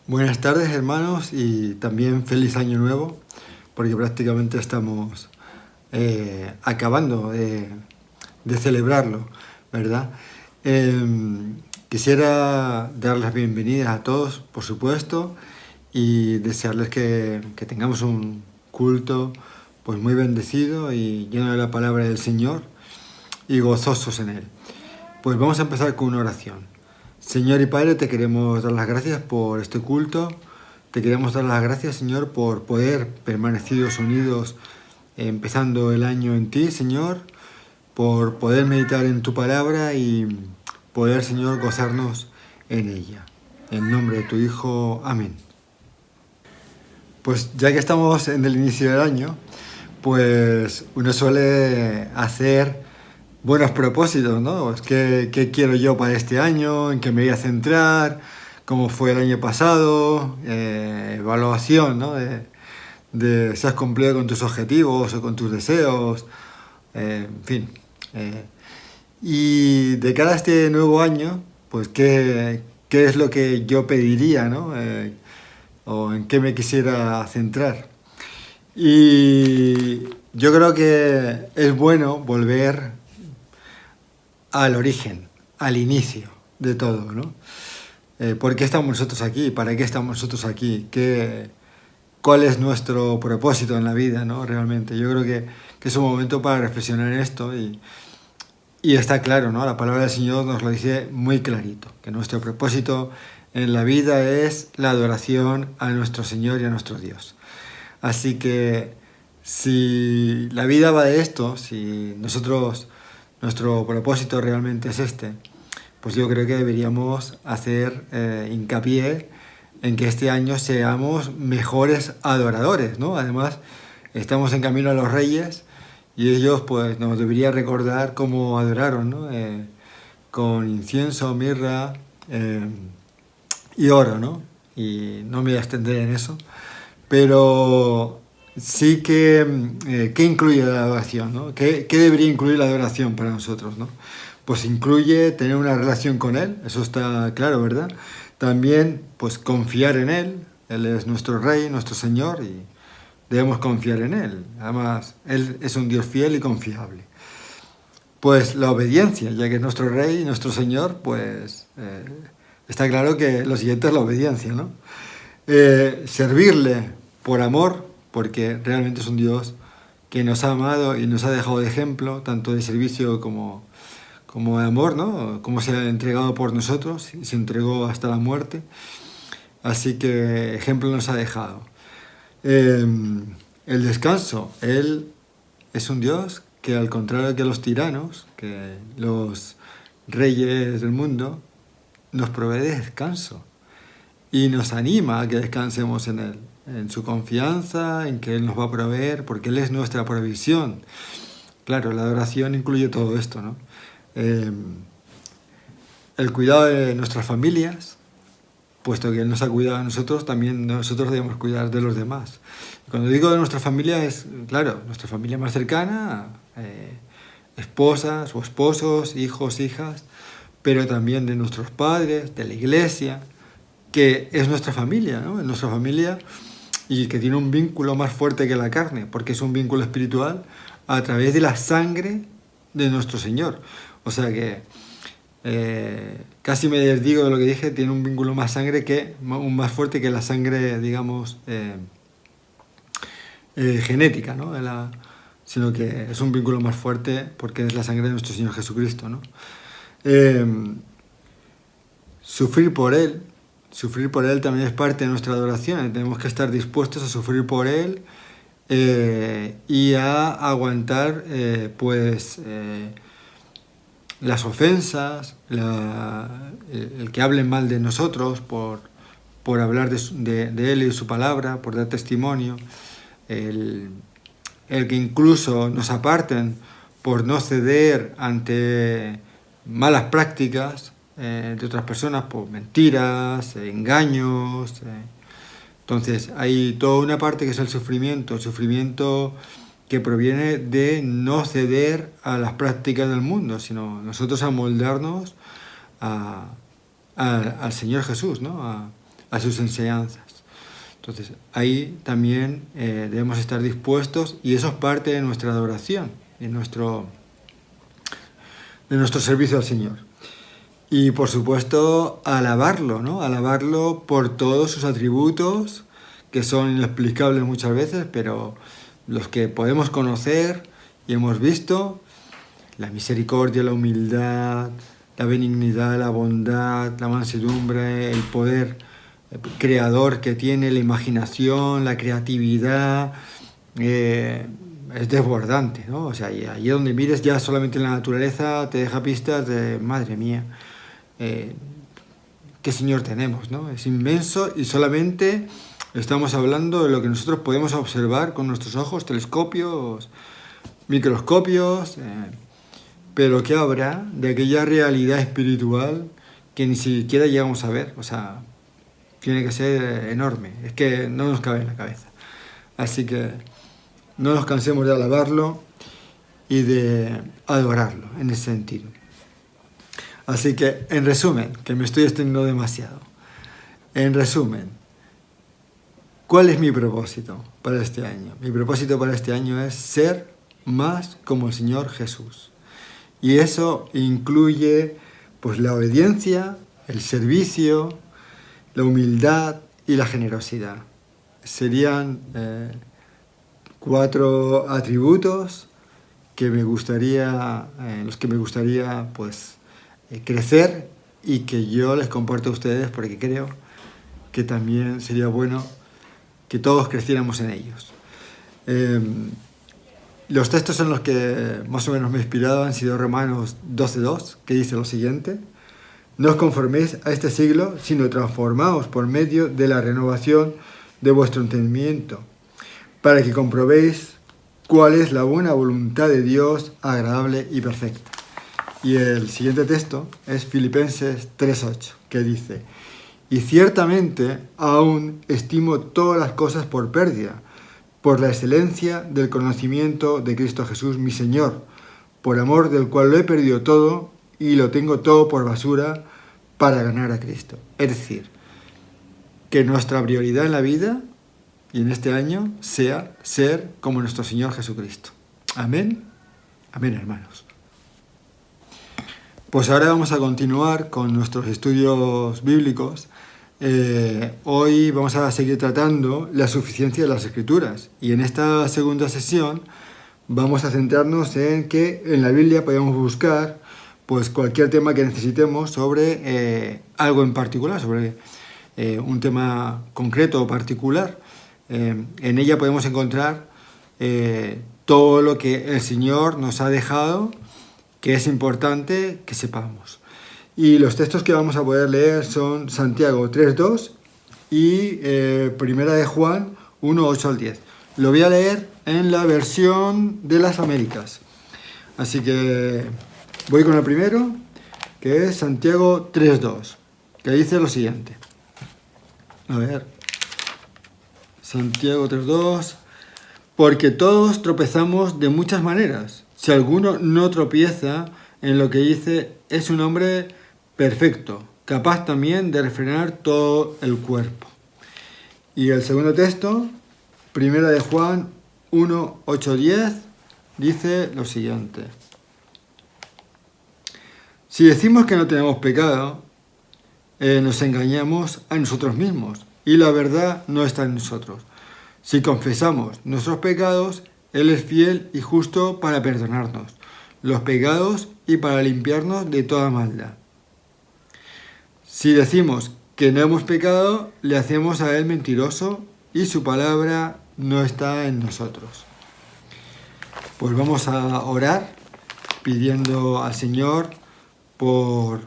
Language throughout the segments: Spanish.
Buenas tardes, hermanos, y también feliz año nuevo, porque prácticamente estamos acabando de celebrarlo, ¿verdad? Quisiera dar las bienvenidas a todos, por supuesto, y desearles que tengamos un culto pues muy bendecido y lleno de la palabra del Señor y gozosos en él. Pues vamos a empezar con una oración. Señor y Padre, te queremos dar las gracias por este culto. Te queremos dar las gracias, Señor, por poder permanecidos unidos empezando el año en ti, Señor, por poder meditar en tu palabra y poder, Señor, gozarnos en ella. En nombre de tu Hijo, amén. Pues ya que estamos en el inicio del año, pues uno suele hacer buenos propósitos, ¿no? Pues, ¿qué quiero yo para este año? ¿En qué me voy a centrar? ¿Cómo fue el año pasado? Evaluación, ¿no? De si has cumplido con tus objetivos o con tus deseos, en fin. Y de cara a este nuevo año, pues ¿qué es lo que yo pediría, ¿no? O en qué me quisiera centrar. Y yo creo que es bueno volver al origen, al inicio de todo, ¿no? ¿Por qué estamos nosotros aquí? ¿Para qué estamos nosotros aquí? ¿Cuál es nuestro propósito en la vida, ¿no? Realmente, yo creo que es un momento para reflexionar en esto y está claro, ¿no? La palabra del Señor nos lo dice muy clarito, que nuestro propósito en la vida es la adoración a nuestro Señor y a nuestro Dios. Así que si la vida va de esto, si nuestro propósito realmente es este, pues yo creo que deberíamos hacer hincapié en que este año seamos mejores adoradores, ¿no? Además, estamos en camino a los Reyes y ellos pues nos deberían recordar cómo adoraron, ¿no? Con incienso, mirra y oro, ¿no? Y no me voy a extender en eso, pero sí que ¿qué incluye la adoración, ¿no? ¿Qué debería incluir la adoración para nosotros, ¿no? Pues incluye tener una relación con Él, eso está claro, ¿verdad? También, pues confiar en Él es nuestro Rey, nuestro Señor, y debemos confiar en Él. Además, Él es un Dios fiel y confiable. Pues la obediencia, ya que es nuestro Rey y nuestro Señor, pues está claro que lo siguiente es la obediencia, ¿no? Servirle por amor, porque realmente es un Dios que nos ha amado y nos ha dejado de ejemplo, tanto de servicio como de amor, ¿no? Cómo se ha entregado por nosotros y se entregó hasta la muerte. Así que ejemplo nos ha dejado. El descanso, Él es un Dios que al contrario que los tiranos, que los reyes del mundo, nos provee de descanso y nos anima a que descansemos en Él, en su confianza, en que Él nos va a proveer, porque Él es nuestra provisión. Claro, la adoración incluye todo esto, ¿no? El cuidado de nuestras familias, puesto que Él nos ha cuidado de nosotros, también nosotros debemos cuidar de los demás. Cuando digo de nuestra familia es, claro, nuestra familia más cercana, esposas o esposos, hijos, hijas, pero también de nuestros padres, de la iglesia, que es nuestra familia, ¿no? Es nuestra familia y que tiene un vínculo más fuerte que la carne, porque es un vínculo espiritual a través de la sangre de nuestro Señor. O sea que casi me desdigo de lo que dije, tiene un vínculo más más fuerte que la sangre, digamos, genética, ¿no? Sino que es un vínculo más fuerte porque es la sangre de nuestro Señor Jesucristo, ¿no? Sufrir por Él también es parte de nuestra adoración. Tenemos que estar dispuestos a sufrir por Él y a aguantar las ofensas, el que hablen mal de nosotros por hablar de Él y de su palabra, por dar testimonio, el que incluso nos aparten por no ceder ante malas prácticas de otras personas, por mentiras, engaños. Entonces hay toda una parte que es el sufrimiento que proviene de no ceder a las prácticas del mundo, sino nosotros amoldarnos al Señor Jesús, ¿no? a sus enseñanzas. Entonces, ahí también debemos estar dispuestos, y eso es parte de nuestra adoración, de nuestro servicio al Señor. Y por supuesto, alabarlo, ¿no? Alabarlo por todos sus atributos, que son inexplicables muchas veces, pero los que podemos conocer y hemos visto: la misericordia, la humildad, la benignidad, la bondad, la mansedumbre, el poder creador que tiene, la imaginación, la creatividad, es desbordante, ¿no? O sea, allí donde mires ya solamente la naturaleza te deja pistas de, madre mía, qué Señor tenemos, ¿no? Es inmenso, y solamente estamos hablando de lo que nosotros podemos observar con nuestros ojos, telescopios, microscopios, pero ¿qué habrá de aquella realidad espiritual que ni siquiera llegamos a ver? O sea, tiene que ser enorme, es que no nos cabe en la cabeza. Así que no nos cansemos de alabarlo y de adorarlo en ese sentido. Así que, en resumen, que me estoy extendiendo demasiado, en resumen, ¿cuál es mi propósito para este año? Mi propósito para este año es ser más como el Señor Jesús. Y eso incluye pues la obediencia, el servicio, la humildad y la generosidad. Serían 4 atributos que me gustaría, los que me gustaría pues crecer, y que yo les comparto a ustedes, porque creo que también sería bueno que todos creciéramos en ellos. Los textos en los que más o menos me he inspirado han sido Romanos 12:2, que dice lo siguiente: no os conforméis a este siglo, sino transformaos por medio de la renovación de vuestro entendimiento, para que comprobéis cuál es la buena voluntad de Dios, agradable y perfecta. Y el siguiente texto es Filipenses 3:8, que dice: y ciertamente aún estimo todas las cosas por pérdida, por la excelencia del conocimiento de Cristo Jesús mi Señor, por amor del cual lo he perdido todo y lo tengo todo por basura para ganar a Cristo. Es decir, que nuestra prioridad en la vida y en este año sea ser como nuestro Señor Jesucristo. Amén. Amén, hermanos. Pues ahora vamos a continuar con nuestros estudios bíblicos. Hoy vamos a seguir tratando la suficiencia de las Escrituras, y en esta segunda sesión vamos a centrarnos en que en la Biblia podemos buscar pues cualquier tema que necesitemos sobre algo en particular, sobre un tema concreto o particular. En ella podemos encontrar todo lo que el Señor nos ha dejado, que es importante que sepamos. Y los textos que vamos a poder leer son Santiago 3:2 y Primera de Juan 1:8 al 10. Lo voy a leer en la versión de las Américas. Así que voy con el primero, que es Santiago 3:2, que dice lo siguiente. A ver. Santiago 3:2. Porque todos tropezamos de muchas maneras. Si alguno no tropieza en lo que dice, es un hombre perfecto, capaz también de refrenar todo el cuerpo. Y el segundo texto, Primera de Juan 1:8-10, dice lo siguiente. Si decimos que no tenemos pecado, nos engañamos a nosotros mismos, y la verdad no está en nosotros. Si confesamos nuestros pecados, Él es fiel y justo para perdonarnos los pecados y para limpiarnos de toda maldad. Si decimos que no hemos pecado, le hacemos a Él mentiroso y su palabra no está en nosotros. Pues vamos a orar pidiendo al Señor por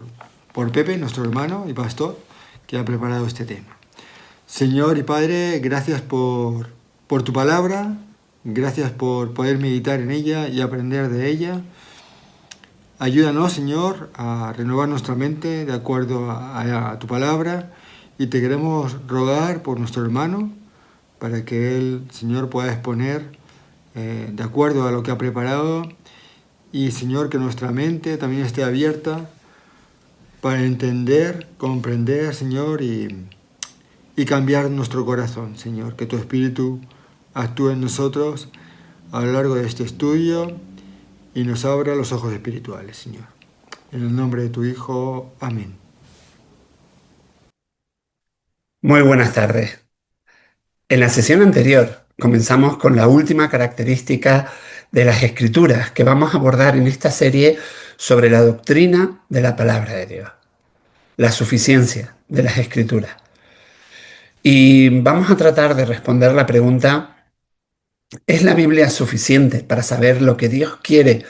Pepe, nuestro hermano y pastor, que ha preparado este tema. Señor y Padre, gracias por tu palabra, gracias por poder meditar en ella y aprender de ella. Ayúdanos, Señor, a renovar nuestra mente de acuerdo a tu palabra, y te queremos rogar por nuestro hermano para que él, Señor, pueda exponer de acuerdo a lo que ha preparado, y, Señor, que nuestra mente también esté abierta para entender, comprender, Señor, y y cambiar nuestro corazón, Señor. Que tu Espíritu actúe en nosotros a lo largo de este estudio y nos abra los ojos espirituales, Señor. En el nombre de tu Hijo, amén. Muy buenas tardes. En la sesión anterior comenzamos con la última característica de las Escrituras que vamos a abordar en esta serie sobre la doctrina de la palabra de Dios, la suficiencia de las Escrituras. Y vamos a tratar de responder la pregunta: ¿es la Biblia suficiente para saber lo que Dios quiere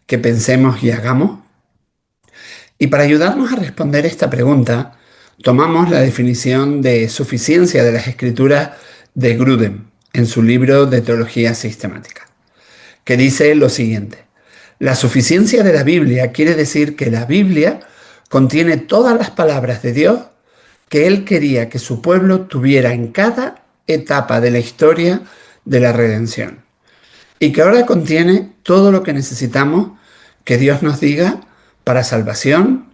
que pensemos y hagamos? Y para ayudarnos a responder esta pregunta, tomamos la definición de suficiencia de las Escrituras de Grudem en su libro de Teología Sistemática, que dice lo siguiente: la suficiencia de la Biblia quiere decir que la Biblia contiene todas las palabras de Dios que Él quería que su pueblo tuviera en cada etapa de la historia de la redención, y que ahora contiene todo lo que necesitamos que Dios nos diga para salvación,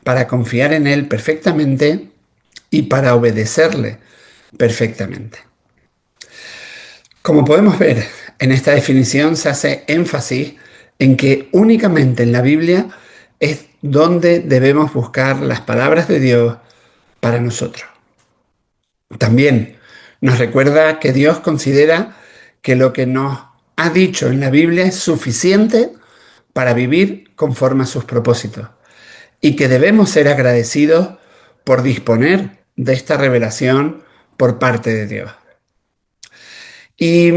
para confiar en Él perfectamente y para obedecerle perfectamente. Como podemos ver, en esta definición se hace énfasis en que únicamente en la Biblia es donde debemos buscar las palabras de Dios para nosotros. También nos recuerda que Dios considera que lo que nos ha dicho en la Biblia es suficiente para vivir conforme a sus propósitos y que debemos ser agradecidos por disponer de esta revelación por parte de Dios. Y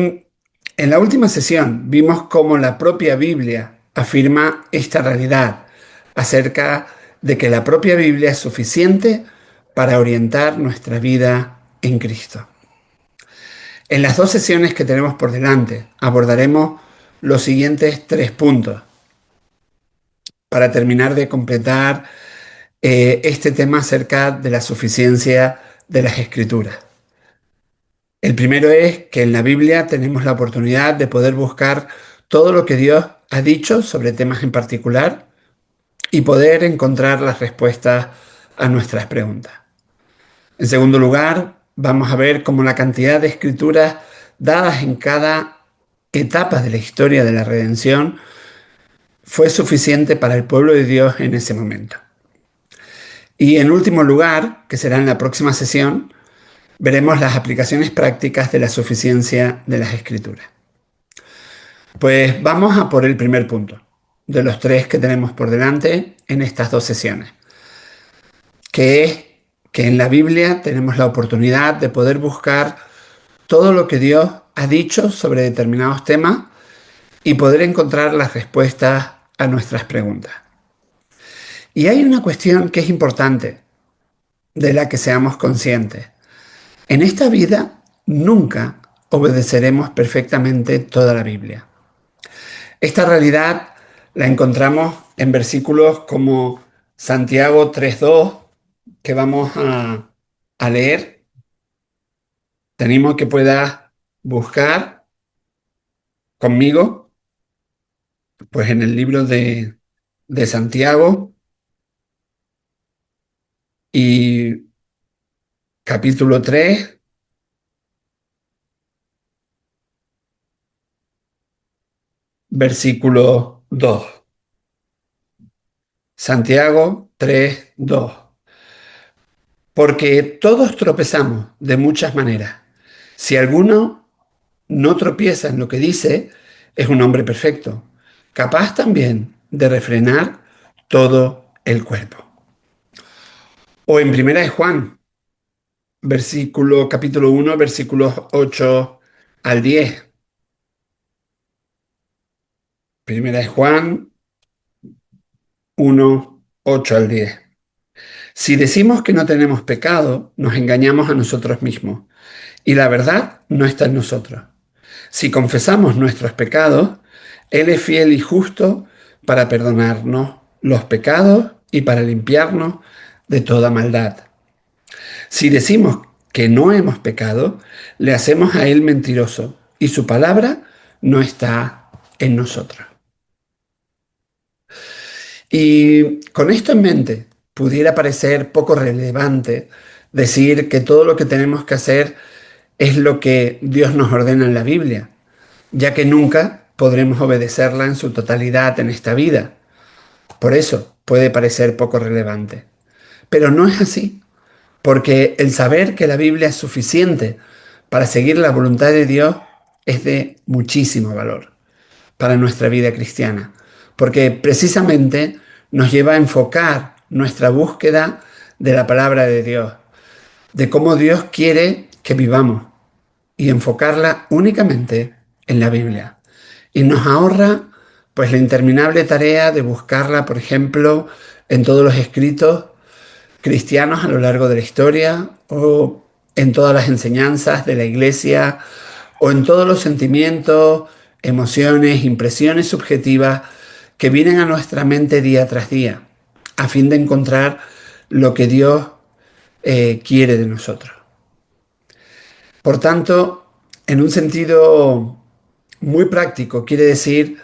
en la última sesión vimos cómo la propia Biblia afirma esta realidad acerca de que la propia Biblia es suficiente para orientar nuestra vida en Cristo. En las dos sesiones que tenemos por delante abordaremos los siguientes 3 puntos para terminar de completar este tema acerca de la suficiencia de las Escrituras. El primero es que en la Biblia tenemos la oportunidad de poder buscar todo lo que Dios ha dicho sobre temas en particular y poder encontrar las respuestas a nuestras preguntas. En segundo lugar, vamos a ver cómo la cantidad de escrituras dadas en cada etapa de la historia de la redención fue suficiente para el pueblo de Dios en ese momento. Y en último lugar, que será en la próxima sesión, veremos las aplicaciones prácticas de la suficiencia de las Escrituras. Pues vamos a por el primer punto, de los 3 que tenemos por delante en estas 2 sesiones, que es que en la Biblia tenemos la oportunidad de poder buscar todo lo que Dios ha dicho sobre determinados temas y poder encontrar las respuestas a nuestras preguntas. Y hay una cuestión que es importante, de la que seamos conscientes. En esta vida nunca obedeceremos perfectamente toda la Biblia. Esta realidad la encontramos en versículos como Santiago 3:2, que vamos a leer. Te animo a que puedas buscar conmigo, pues en el libro de Santiago y capítulo 3, versículo 2. Santiago 3:2. Porque todos tropezamos de muchas maneras. Si alguno no tropieza en lo que dice, es un hombre perfecto, capaz también de refrenar todo el cuerpo. O en Primera de Juan, capítulo 1, versículos 8 al 10. Primera de Juan 1, 8 al 10. Si decimos que no tenemos pecado, nos engañamos a nosotros mismos, y la verdad no está en nosotros. Si confesamos nuestros pecados, Él es fiel y justo para perdonarnos los pecados y para limpiarnos de toda maldad. Si decimos que no hemos pecado, le hacemos a Él mentiroso y su palabra no está en nosotros. Y con esto en mente, pudiera parecer poco relevante decir que todo lo que tenemos que hacer es lo que Dios nos ordena en la Biblia, ya que nunca podremos obedecerla en su totalidad en esta vida. Por eso puede parecer poco relevante. Pero no es así, porque el saber que la Biblia es suficiente para seguir la voluntad de Dios es de muchísimo valor para nuestra vida cristiana, porque precisamente nos lleva a enfocar nuestra búsqueda de la palabra de Dios, de cómo Dios quiere que vivamos y enfocarla únicamente en la Biblia. Y nos ahorra pues la interminable tarea de buscarla, por ejemplo, en todos los escritos cristianos a lo largo de la historia o en todas las enseñanzas de la Iglesia o en todos los sentimientos, emociones, impresiones subjetivas que vienen a nuestra mente día tras día, a fin de encontrar lo que Dios quiere de nosotros. Por tanto, en un sentido muy práctico, quiere decir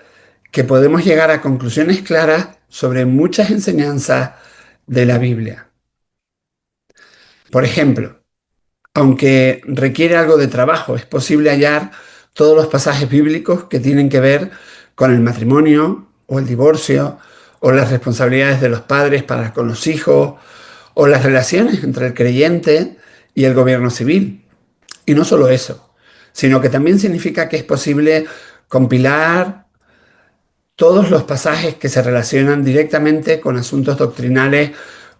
que podemos llegar a conclusiones claras sobre muchas enseñanzas de la Biblia. Por ejemplo, aunque requiere algo de trabajo, es posible hallar todos los pasajes bíblicos que tienen que ver con el matrimonio o el divorcio o las responsabilidades de los padres para con los hijos o las relaciones entre el creyente y el gobierno civil. Y no solo eso, sino que también significa que es posible compilar todos los pasajes que se relacionan directamente con asuntos doctrinales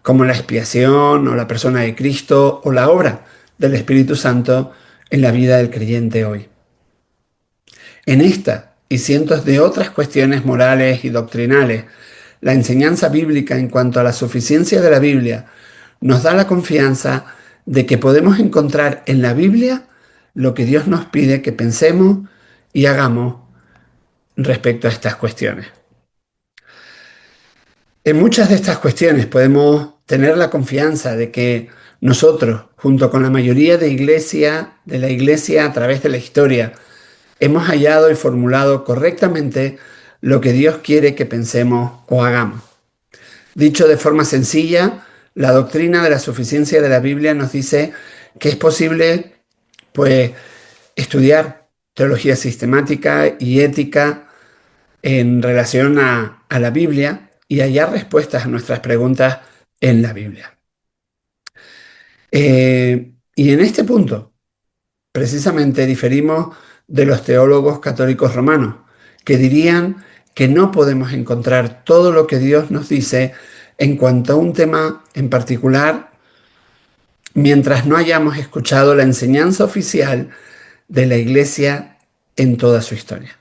como la expiación o la persona de Cristo o la obra del Espíritu Santo en la vida del creyente hoy. En esta y cientos de otras cuestiones morales y doctrinales, la enseñanza bíblica en cuanto a la suficiencia de la Biblia nos da la confianza de que podemos encontrar en la Biblia lo que Dios nos pide que pensemos y hagamos respecto a estas cuestiones. En muchas de estas cuestiones podemos tener la confianza de que nosotros, junto con la mayoría de la iglesia a través de la historia, hemos hallado y formulado correctamente lo que Dios quiere que pensemos o hagamos. Dicho de forma sencilla, la doctrina de la suficiencia de la Biblia nos dice que es posible, pues, estudiar teología sistemática y ética en relación a la Biblia y hallar respuestas a nuestras preguntas en la Biblia. Y en este punto, precisamente, diferimos de los teólogos católicos romanos, que dirían que no podemos encontrar todo lo que Dios nos dice en cuanto a un tema en particular mientras no hayamos escuchado la enseñanza oficial de la Iglesia en toda su historia.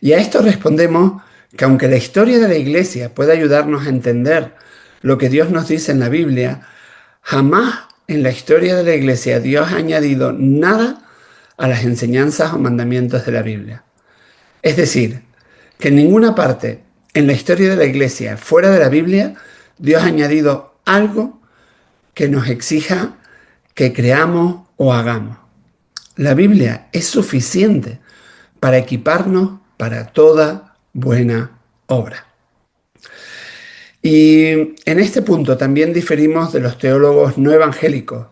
Y a esto respondemos que aunque la historia de la Iglesia puede ayudarnos a entender lo que Dios nos dice en la Biblia, jamás en la historia de la Iglesia Dios ha añadido nada a las enseñanzas o mandamientos de la Biblia. Es decir, que en ninguna parte en la historia de la Iglesia fuera de la Biblia Dios ha añadido algo que nos exija que creamos o hagamos. La Biblia es suficiente para equiparnos para toda buena obra. Y en este punto también diferimos de los teólogos no evangélicos,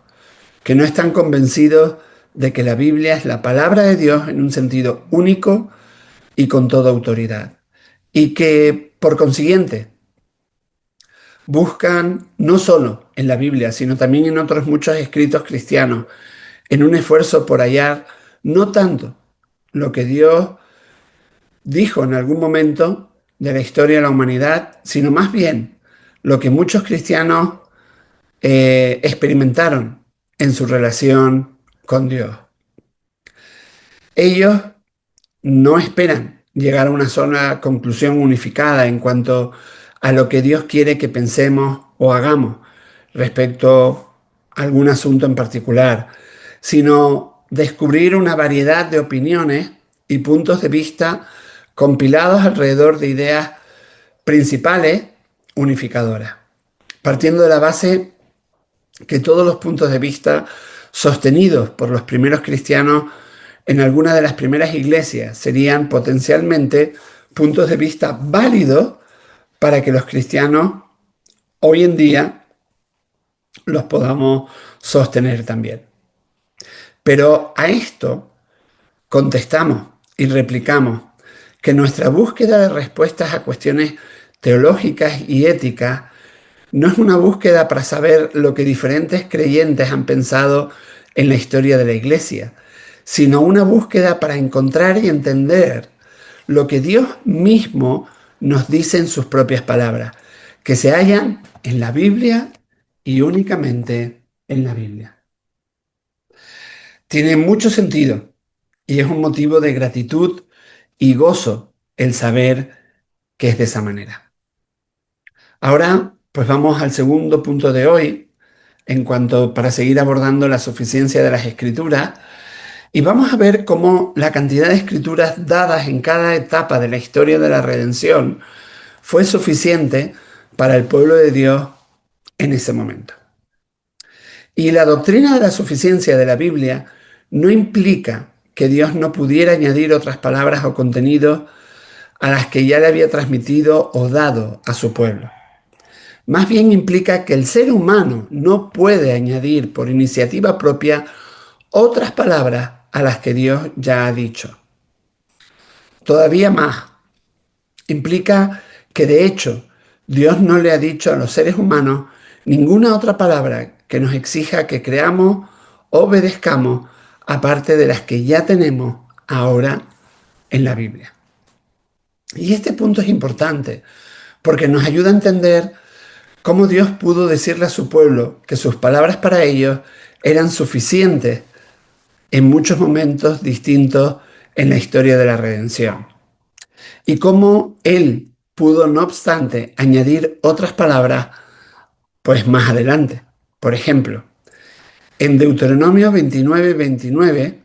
que no están convencidos de que la Biblia es la palabra de Dios en un sentido único y con toda autoridad. Y que, por consiguiente, buscan no solo en la Biblia, sino también en otros muchos escritos cristianos, en un esfuerzo por hallar no tanto lo que Dios dijo en algún momento de la historia de la humanidad, sino más bien lo que muchos cristianos experimentaron en su relación con Dios. Ellos no esperan llegar a una sola conclusión unificada en cuanto a lo que Dios quiere que pensemos o hagamos respecto a algún asunto en particular, sino descubrir una variedad de opiniones y puntos de vista compilados alrededor de ideas principales unificadoras, partiendo de la base que todos los puntos de vista sostenidos por los primeros cristianos en alguna de las primeras iglesias serían potencialmente puntos de vista válidos para que los cristianos hoy en día los podamos sostener también. Pero a esto contestamos y replicamos que nuestra búsqueda de respuestas a cuestiones teológicas y éticas no es una búsqueda para saber lo que diferentes creyentes han pensado en la historia de la Iglesia, sino una búsqueda para encontrar y entender lo que Dios mismo nos dice en sus propias palabras, que se hallan en la Biblia y únicamente en la Biblia. Tiene mucho sentido y es un motivo de gratitud y gozo el saber que es de esa manera. Ahora, pues vamos al segundo punto de hoy, en cuanto para seguir abordando la suficiencia de las escrituras, y vamos a ver cómo la cantidad de escrituras dadas en cada etapa de la historia de la redención fue suficiente para el pueblo de Dios en ese momento. Y la doctrina de la suficiencia de la Biblia no implica que Dios no pudiera añadir otras palabras o contenidos a las que ya le había transmitido o dado a su pueblo. Más bien implica que el ser humano no puede añadir por iniciativa propia otras palabras a las que Dios ya ha dicho. Todavía más, implica que de hecho Dios no le ha dicho a los seres humanos ninguna otra palabra que nos exija que creamos o obedezcamos aparte de las que ya tenemos ahora en la Biblia. Y este punto es importante porque nos ayuda a entender cómo Dios pudo decirle a su pueblo que sus palabras para ellos eran suficientes en muchos momentos distintos en la historia de la redención. Y cómo Él pudo, no obstante, añadir otras palabras, pues más adelante. Por ejemplo, en Deuteronomio 29:29,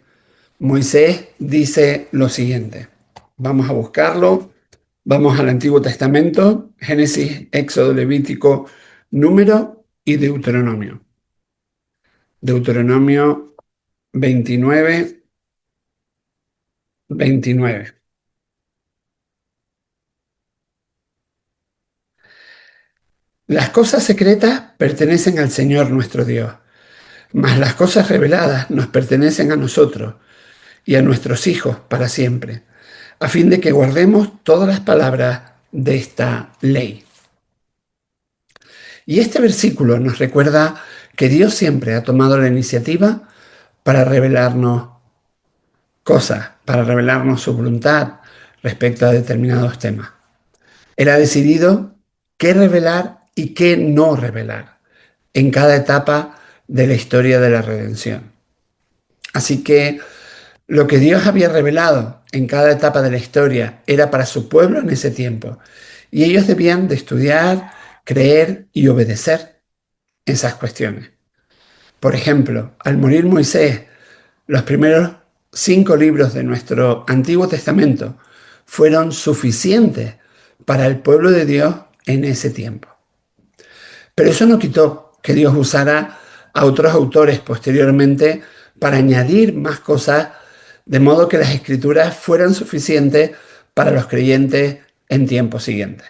Moisés dice lo siguiente. Vamos a buscarlo. Vamos al Antiguo Testamento, Génesis, Éxodo, Levítico, Número y Deuteronomio. Deuteronomio 29:29. Las cosas secretas pertenecen al Señor nuestro Dios, mas las cosas reveladas nos pertenecen a nosotros y a nuestros hijos para siempre, a fin de que guardemos todas las palabras de esta ley. Y este versículo nos recuerda que Dios siempre ha tomado la iniciativa para revelarnos cosas, para revelarnos su voluntad respecto a determinados temas. Él ha decidido qué revelar y qué no revelar en cada etapa de la historia de la redención. Así que lo que Dios había revelado en cada etapa de la historia era para su pueblo en ese tiempo. Y ellos debían de estudiar, creer y obedecer esas cuestiones. Por ejemplo, al morir Moisés, los primeros 5 libros de nuestro Antiguo Testamento fueron suficientes para el pueblo de Dios en ese tiempo. Pero eso no quitó que Dios usara a otros autores posteriormente para añadir más cosas, de modo que las escrituras fueran suficientes para los creyentes en tiempos siguientes.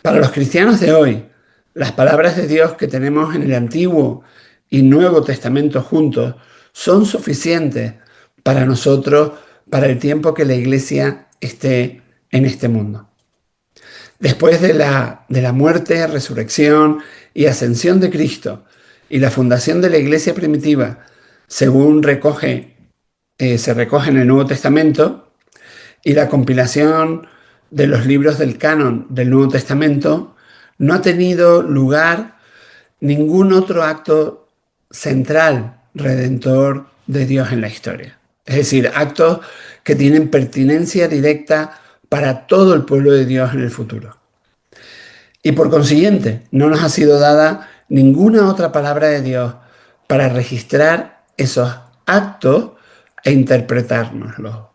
Para los cristianos de hoy, las palabras de Dios que tenemos en el Antiguo y Nuevo Testamento juntos son suficientes para nosotros, para el tiempo que la Iglesia esté en este mundo. Después de la muerte, resurrección y ascensión de Cristo y la fundación de la Iglesia primitiva, según se recoge en el Nuevo Testamento, y la compilación de los libros del canon del Nuevo Testamento, no ha tenido lugar ningún otro acto central redentor de Dios en la historia. Es decir, actos que tienen pertinencia directa para todo el pueblo de Dios en el futuro. Y por consiguiente, no nos ha sido dada ninguna otra palabra de Dios para registrar esos actos e interpretárnoslos.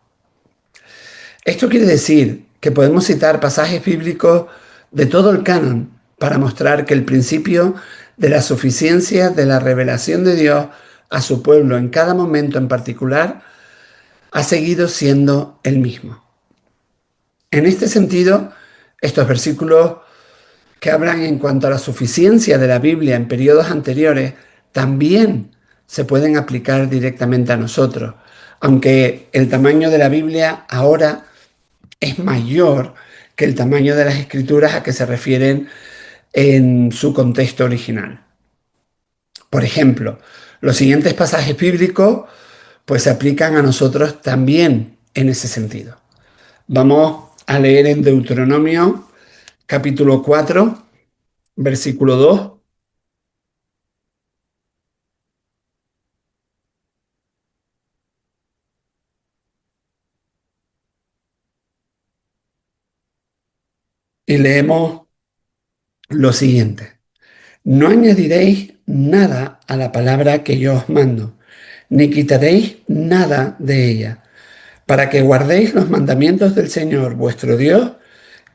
Esto quiere decir que podemos citar pasajes bíblicos de todo el canon para mostrar que el principio de la suficiencia de la revelación de Dios a su pueblo en cada momento en particular ha seguido siendo el mismo. En este sentido, estos versículos que hablan en cuanto a la suficiencia de la Biblia en periodos anteriores también se pueden aplicar directamente a nosotros, aunque el tamaño de la Biblia ahora es mayor que el tamaño de las escrituras a que se refieren en su contexto original. Por ejemplo, los siguientes pasajes bíblicos pues se aplican a nosotros también en ese sentido. Vamos a leer en Deuteronomio capítulo 4, versículo 2, y leemos lo siguiente. No añadiréis nada a la palabra que yo os mando, ni quitaréis nada de ella, para que guardéis los mandamientos del Señor vuestro Dios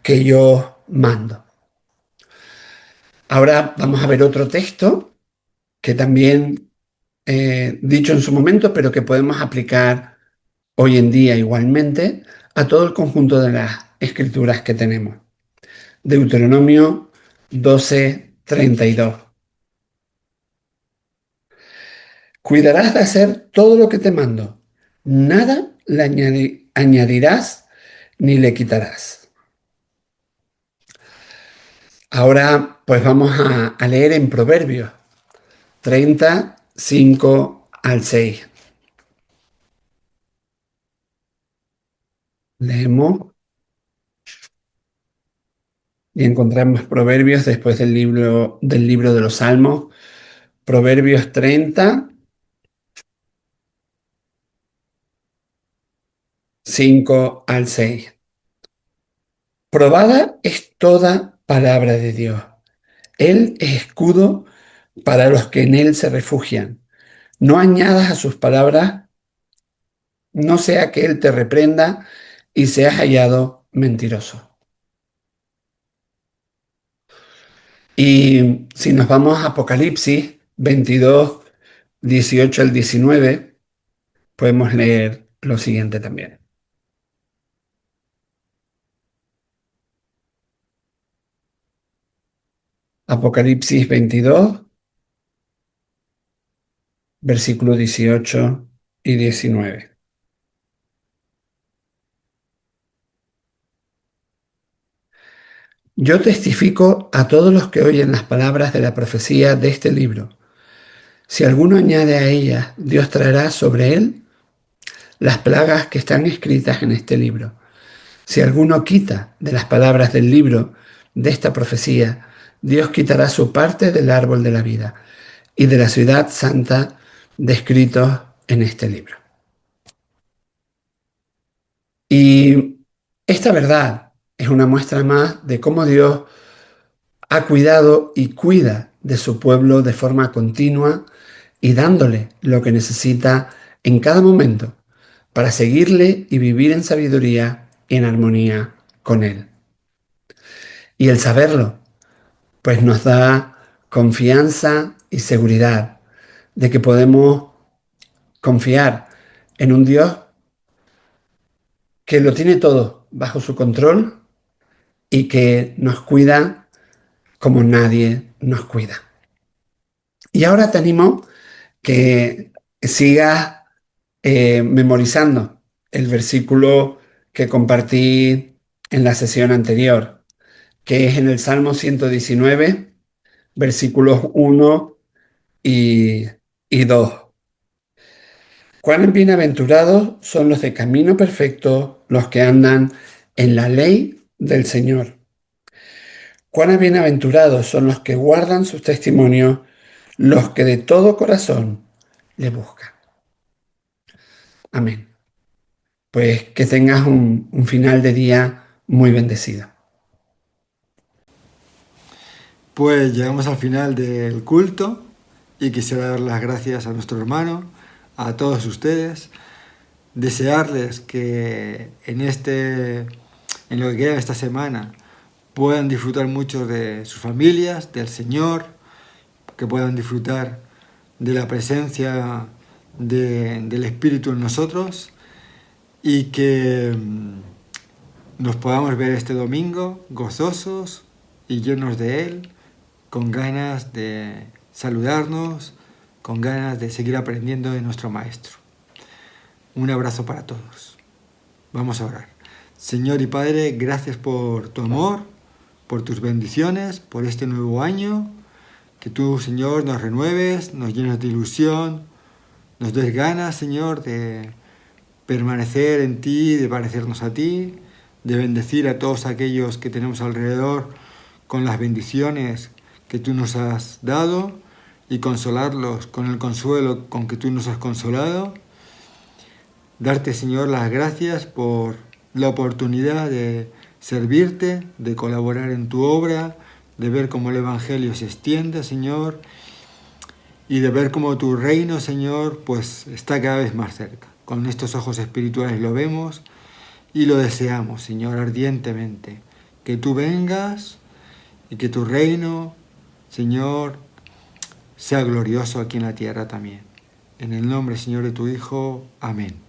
que yo os mando. Ahora vamos a ver otro texto que también dicho en su momento, pero que podemos aplicar hoy en día igualmente a todo el conjunto de las escrituras que tenemos. Deuteronomio 12:32. Cuidarás de hacer todo lo que te mando. Nada le añadirás ni le quitarás. Ahora pues vamos a leer en Proverbios 35 al 6. Leemos y encontramos Proverbios después del libro de los Salmos. Proverbios 35 al 6. Probada es toda palabra de Dios. Él es escudo para los que en él se refugian. No añadas a sus palabras, no sea que él te reprenda y seas hallado mentiroso. Y si nos vamos a Apocalipsis 22, 18 al 19, podemos leer lo siguiente también. Apocalipsis 22, versículos 18 y 19. Yo testifico a todos los que oyen las palabras de la profecía de este libro. Si alguno añade a ellas, Dios traerá sobre él las plagas que están escritas en este libro. Si alguno quita de las palabras del libro de esta profecía, Dios quitará su parte del árbol de la vida y de la ciudad santa descritos en este libro. Y esta verdad es una muestra más de cómo Dios ha cuidado y cuida de su pueblo de forma continua y dándole lo que necesita en cada momento para seguirle y vivir en sabiduría y en armonía con él. Y el saberlo, pues nos da confianza y seguridad de que podemos confiar en un Dios que lo tiene todo bajo su control y que nos cuida como nadie nos cuida. Y ahora te animo que sigas memorizando el versículo que compartí en la sesión anterior, que es en el Salmo 119, versículos 1 y, y 2. Cuán bienaventurados son los de camino perfecto, los que andan en la ley del Señor. Cuán bienaventurados son los que guardan sus testimonios, los que de todo corazón le buscan. Amén. Pues que tengas un final de día muy bendecido. Pues llegamos al final del culto y quisiera dar las gracias a nuestro hermano, a todos ustedes, desearles que en lo que queda de esta semana puedan disfrutar mucho de sus familias, del Señor, que puedan disfrutar de la presencia del Espíritu en nosotros y que nos podamos ver este domingo gozosos, y llenos de Él, con ganas de saludarnos, con ganas de seguir aprendiendo de nuestro Maestro. Un abrazo para todos. Vamos a orar. Señor y Padre, gracias por tu amor, por tus bendiciones, por este nuevo año. Que tú, Señor, nos renueves, nos llenes de ilusión, nos des ganas, Señor, de permanecer en ti, de parecernos a ti, de bendecir a todos aquellos que tenemos alrededor con las bendiciones que tú nos has dado y consolarlos con el consuelo con que tú nos has consolado. Darte, Señor, las gracias por la oportunidad de servirte, de colaborar en tu obra, de ver cómo el Evangelio se extiende, Señor, y de ver cómo tu reino, Señor, pues está cada vez más cerca. Con estos ojos espirituales lo vemos y lo deseamos, Señor, ardientemente. Que tú vengas y que tu reino, Señor, sea glorioso aquí en la tierra también. En el nombre, Señor, de tu Hijo. Amén.